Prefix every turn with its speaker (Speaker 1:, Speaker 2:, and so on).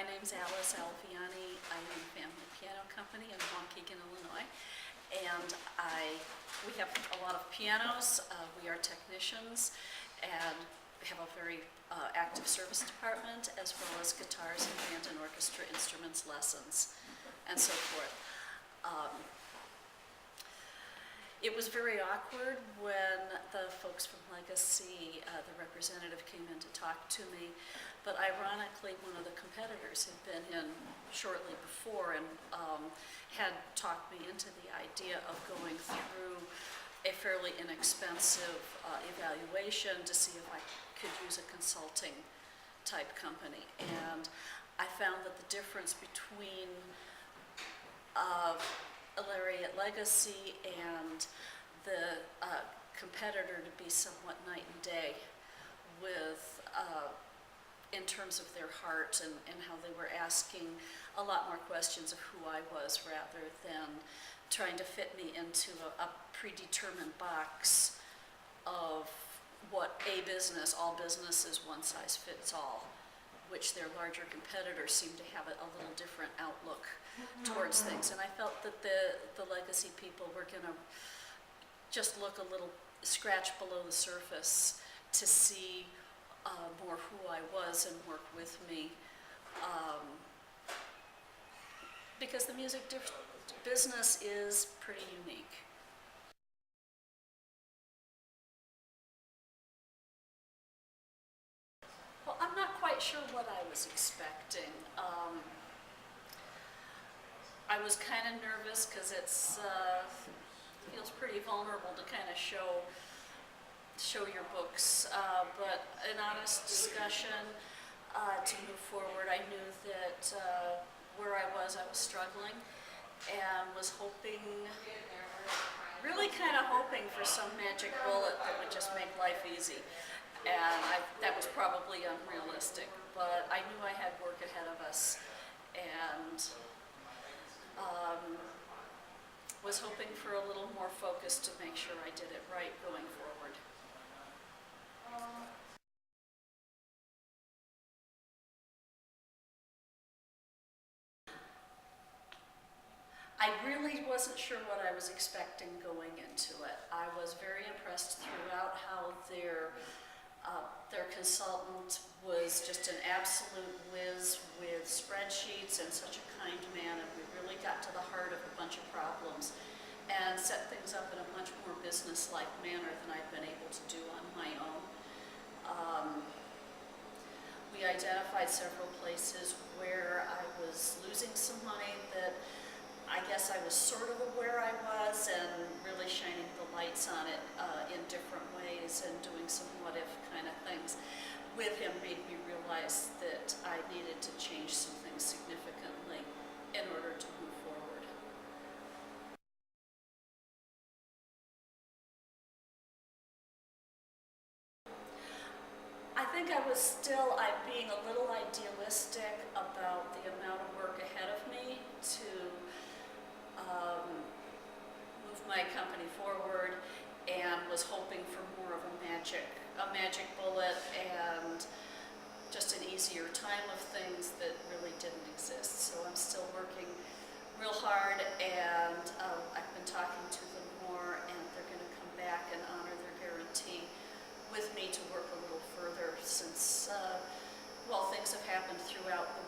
Speaker 1: name's Alice Alfiani. I own Family Piano Company in Waukegan, Illinois. And we have a lot of pianos. We are technicians and have a very active service department, as well as guitars and band and orchestra instruments lessons and so forth. It was very awkward when the folks from Legacy, the representative, came in to talk to me, but ironically one of the competitors had been in shortly before and had talked me into the idea of going through a fairly inexpensive evaluation to see if I could use a consulting type company. And I found that the difference between Larry at Legacy and the competitor to be somewhat night and day with in terms of their heart and how they were asking a lot more questions of who I was rather than trying to fit me into a predetermined box of what all business is one size fits all, which their larger competitors seem to have a little different outlook towards things. And I felt that the Legacy people were going to just look a little, scratch below the surface to see more who I was and work with me. Because the music business is pretty unique. Well, I'm not quite sure what I was expecting. I was kind of nervous because it feels pretty vulnerable to kind of show your books, but an honest discussion to move forward. I knew that where I was struggling and was hoping, really kind of hoping for some magic bullet that would just make life easy. And that was probably unrealistic, but I knew I had work ahead of us, and was hoping for a little more focus to make sure I did it right going forward. I really wasn't sure what I was expecting going into it. I was very impressed throughout how their consultant was just an absolute whiz with spreadsheets and such a kind man, and we really got to the heart of a bunch of problems and set things up in a much more business-like manner than I'd been able to do on my own. We identified several places where I was losing some money that I guess I was sort of aware I was, and really shining the lights on it in different ways and doing some what-if kind of things with him made me realize that I needed to change some things significantly in order to move forward. I think I was still being a little idealistic about the amount of work ahead of me to move my company forward, and was hoping for more of a magic bullet and just an easier time of things that really didn't exist. So I'm still working real hard, and I've been talking to them more, and they're going to come back and honor their guarantee with me to work a little further, since well, things have happened throughout the